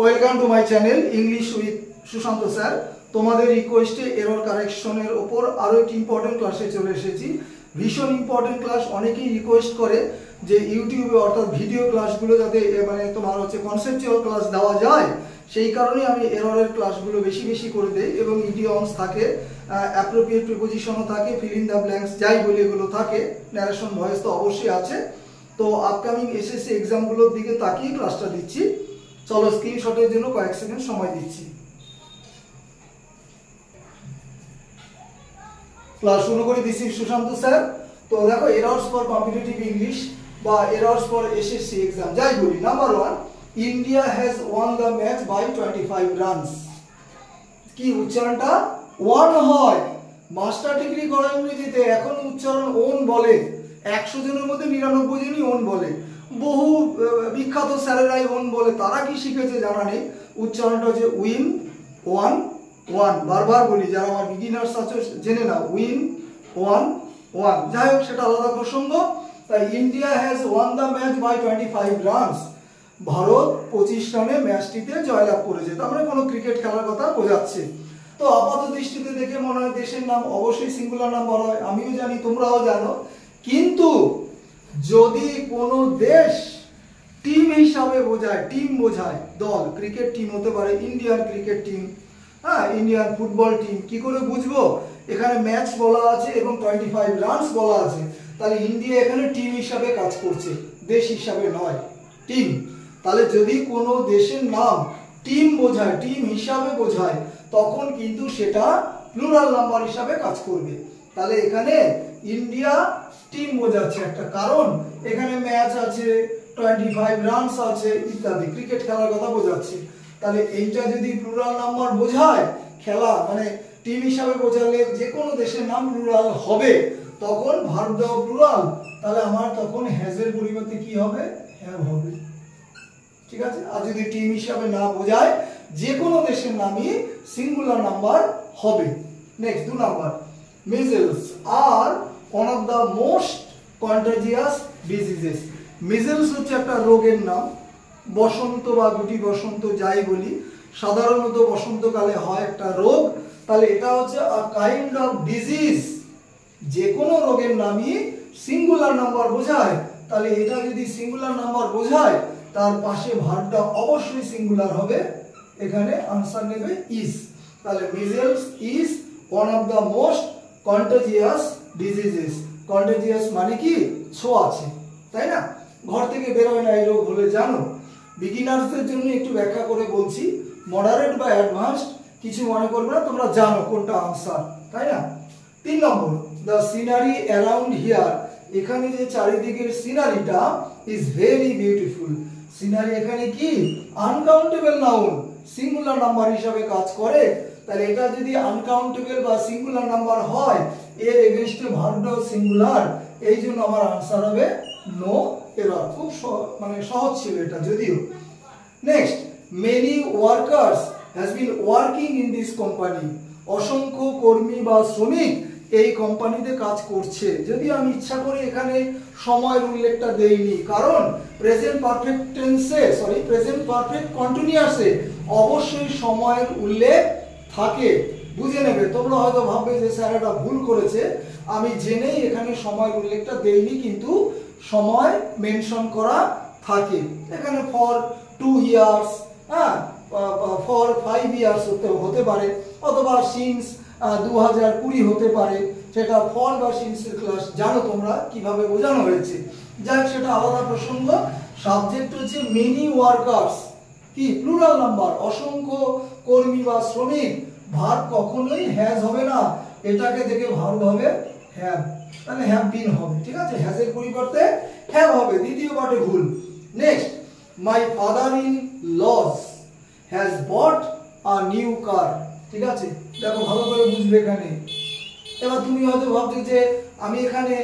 Welcome to my channel English with Sushant sir. তোমাদের রিকোয়েস্টে error কারেকশনের ওপর আরও একটি ইম্পর্টেন্ট ক্লাসে চলে এসেছি। ভীষণ ইম্পর্টেন্ট ক্লাস। অনেকেই রিকোয়েস্ট করে যে ইউটিউবে অর্থাৎ ভিডিও ক্লাসগুলো যাতে তোমার কনসেপচুয়াল ক্লাস দেওয়া যায়, সেই কারণে আমি এররের ক্লাসগুলো বেশি বেশি করে দিই এবং ইডিয়মস থাকে, অ্যাপ্রোপ্রিয়েট প্রিপোজিশনও থাকে, ফিল ইন দ্য ব্ল্যাঙ্কস যাই বলে এগুলো থাকে, ন্যারেশন ভয়েস তো অবশ্যই আছে। তো আপকামিং এসএসসি এক্সামগুলোর দিকে তাকিয়ে ক্লাসটা দিচ্ছি। চলো স্ক্রিনশটের জন্য কয়েক সেকেন্ড সময় দিচ্ছি। ক্লাস শুরু করে দিচ্ছি সুশান্ত স্যার। তো দেখো, এরর্স ফর কম্পিটিটিভ ইংলিশ বা এরর্স ফর এসএসসি এক্সাম যাই বলি। Number 1, India has won the match by 25 runs. কি উচ্চারণটা ওয়ান হয়? মাস্টার ডিগ্রি করা ইংরেজিতে এখন উচ্চারণ ওন বলে। 100 জনের মধ্যে 99 জনই ওন বলে। বহু বিখ্যাত স্যারেরাই ওন বলে। তারা কি শিখেছে জানা নেই। উচ্চারণটা হচ্ছে উইন ওয়ান ওয়ান। বারবার বলি, যারা আমার বিগিনার্স আছে জেনে না, উইন ওয়ান ওয়ান। যাই হোক, সেটা আলাদা প্রসঙ্গ। তাই India has won the match by 25 runs. Bharat 25 রানে ম্যাচটিতে জয়লাভ করেছে। তার মানে কোনো ক্রিকেট খেলার কথা বোঝাচ্ছে। তো আপাত দৃষ্টিতে দেখে মনে হয় দেশের নাম অবশ্যই সিঙ্গুলার নাম্বার হয়, আমিও জানি, তোমরাও জানো। কিন্তু যদি কোনো দেশ টিম হিসাবে বোঝায়, টিম বোঝায়, দল, ক্রিকেট টিম হতে পারে, ইন্ডিয়ান ক্রিকেট টিম, হ্যাঁ, ইন্ডিয়ান ফুটবল টিম, কি করে বুঝবো? এখানে ম্যাচ বলা আছে এবং 25 রানস বলা আছে, তাহলে ইন্ডিয়া এখানে টিম হিসাবে কাজ করছে, দেশ হিসাবে নয়, টিম। তাহলে যদি কোনো দেশের নাম টিম বোঝায়, টিম হিসাবে বোঝায়, তখন কিন্তু সেটা প্লুরাল নাম্বার হিসাবে কাজ করবে। তাহলে এখানে ইন্ডিয়া টিম বোঝাচ্ছে একটা, কারণ এখানে ম্যাচ আছে, 25 রানস আছে ইত্যাদি, ক্রিকেট খেলার কথা বোঝাচ্ছে। তাহলে এইটা যদি প্লুরাল নাম্বার বোঝায়, খেলা মানে টিম হিসাবে বোঝালে যে কোনো দেশের নাম প্লুরাল হবে, তখন ভার্ব দেওয়া প্লুরাল, তাহলে আমার তখন হ্যাজের পরিবর্তে কি হবে? হ্যাভ হবে। ঠিক আছে? আর যদি টিম হিসাবে না বোঝায়, যে কোনো দেশের নামই সিঙ্গুলার নাম্বার হবে। Next 2 number, measles are one of the most contagious diseases. Measles হচ্ছে একটা রোগের নাম। বসন্ত বা গুটি বসন্ত যাই বলি, সাধারণত বসন্তকালে হয় একটা রোগ। তাহলে এটা হচ্ছে আ কাইন্ড অফ ডিজিজ। যে কোনো রোগের নামই সিঙ্গুলার নাম্বার বোঝায়, তাহলে এটা যদি সিঙ্গুলার নাম্বার বোঝায়, তার পাশে ভার্বটা অবশ্যই সিঙ্গুলার হবে। এখানে আনসার নেবে ইজ। তাহলে measles is one of the most contagious diseases. Contagious মানে কি? ছোঁয়াচে, তাই না? ঘর থেকে বেরোয় না এই রোগ হলে, জানো। বিগিনার্সদের জন্য একটু ব্যাখ্যা করে বলছি, মডারেট বা অ্যাডভান্সড কিছু মনে করবে না, তোমরা জানো কোনটা আনসার, তাই না? 3 নম্বর, দ্য সিনারি অ্যারাউন্ড হিয়ার। এখানে যে চারিদিকের সিনারিটা ইজ ভেরি বিউটিফুল। সিনারি এখানে কি? আনকাউন্টেবল নাউন, সিঙ্গুলার নাম্বার হিসাবে কাজ করে। তাহলে এটা যদি আনকাউন্টেবল বা সিঙ্গুলার নাম্বার হয়, এর এগেইনস্টে ভার্বটাও সিঙ্গুলার, এই জন্য আমার আনসার হবে নো এরর। খুব সহজ ছিল এটা যদিও। Next, many workers has been working in this company. অসংখ্য কর্মী বা শ্রমিক এই কোম্পানিতে কাজ করছে। যদি আমি ইচ্ছা করে এখানে সময়ের উল্লেখটা দেইনি, কারণ প্রেজেন্ট পারফেক্ট টেন্সে, প্রেজেন্ট পারফেক্ট কন্টিনিউয়াসে অবশ্যই সময়ের উল্লেখ থাকে। বুঝে নেবে। তোমরা হয়তো ভাববে যে স্যার এটা ভুল করেছে, আমি জেনেই এখানে সময়ের উল্লেখটা দেইনি, কিন্তু সময় মেনশন করা থাকে। এখানে ফর 2 ইয়ার্স, হ্যাঁ, ফর 5 ইয়ার্স হতে পারে, অথবা সিন্স 2020 হতে পারে। সেটা ফর বা সিন্সের ক্লাস জানো তোমরা কিভাবে বোঝানো হয়েছে। যাই হোক, সেটা আলাদা প্রসঙ্গ। সাবজেক্ট হচ্ছে মেনি ওয়ার্কার্স, কি প্লুরাল নাম্বার, অসংখ্য কর্মী বা শ্রমিক। ভার্ব কখনোই হ্যাজ হবে না, এটাকে দেখে ভার্ব হবে হ্যাভ। তাহলে হ্যাভ বিন হবে। ঠিক আছে? হ্যাজের পরিবর্তে হ্যাভ হবে। দ্বিতীয় পার্টে ভুল। Next, my father in law has bought a new car. ঠিক আছে? দেখো ভালো করে বুঝবে এখানে। এবার তুমি হয়তো ভাবছো যে আমি এখানে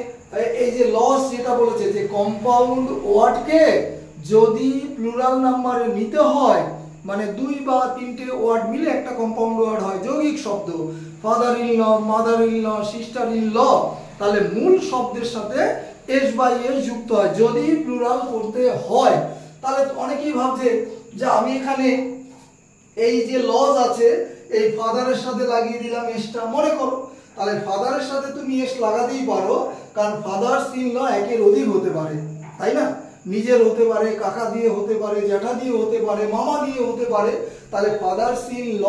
এই যে লস যেটা বলেছে, যে কম্পাউন্ড ওয়ার্ডকে যদি প্লুরাল নাম্বারে নিতে হয়, মানে 2 বা 3টে ওয়ার্ড মিলে একটা কম্পাউন্ড ওয়ার্ড হয়, যৌগিক শব্দ, father in law, mother in law, sister in law, তাহলে মূল শব্দের সাথে এস বাই এস যুক্ত হয় যদি প্লুরাল করতে হয়। তাহলে অনেকেই ভাবছে যে আমি এখানে এই যে লজ আছে এই ফাদারের সাথে লাগিয়ে দিলাম এসটা, মনে করো তাহলে ফাদারের সাথে তুমি এস লাগাতেই পারো, কারণ ফাদার্স ইন ল একের অধিক হতে পারে, তাই না? নিজের হতে পারে, কাকা দিয়ে হতে পারে, জ্যাঠা দিয়ে হতে পারে, মামা দিয়ে হতে পারে, তাহলে ফাদার্স ইন ল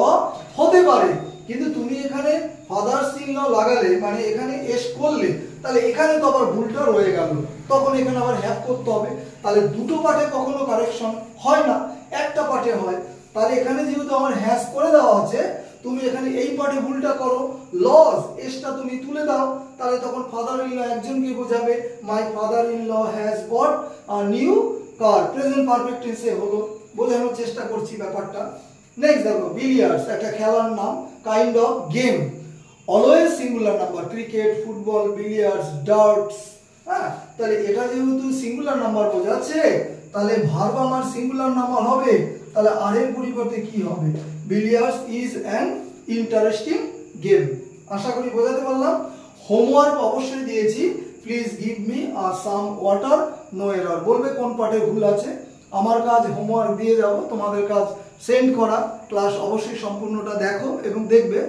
হতে পারে। কিন্তু তুমি এখানে ফাদার্স ইন ল লাগালে মানে এখানে এস করলে, তাহলে এখানে তো আবার ভুলটা রয়ে গেল, তখন এখানে আবার হ্যাভ করতে হবে। তাহলে দুটো পার্টে কখনো কারেকশন হয় না, একটা পার্টে হয়। তাহলে এখানে যেহেতু আমার হ্যাজ করে দেওয়া আছে, তুমি এখানে এই পার্টে ভুলটা করো, লজ এসটা তুমি তুলে দাও, তাহলে তখন ফাদার ইন ল একজনকে বোঝাবে, my father in law has got a new car, present perfect টেন্সে হলো। বোঝানোর চেষ্টা করছি ব্যাপারটা। নেক্সট দেখো, বিলিয়ার্ডস একটা খেলার নাম, kind of game, always singular number, cricket, football, billiards, darts. হ্যাঁ, তাহলে এটা যেহেতু সিঙ্গুলার নাম্বার বোঝাচ্ছে, তাহলে ভার্ব আমার সিঙ্গুলার নাম্বার হবে, তাহলে আর এর পরিবর্তে কি হবে? Billiards is an interesting game. আশা করি বোঝাতে পারলাম। হোমওয়ার্ক অবশ্যই দিয়েছি, please give me some water, no error. বলবে কোন পার্টে ভুল আছে। আমার কাজ হোমওয়ার্ক দিয়ে যাব, তোমাদের কাজ সেন্ড করা। ক্লাস অবশ্যই সম্পূর্ণটা দেখো এবং দেখবে।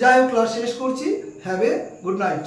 যাই হোক, ক্লাস শেষ করছি। Have a good night.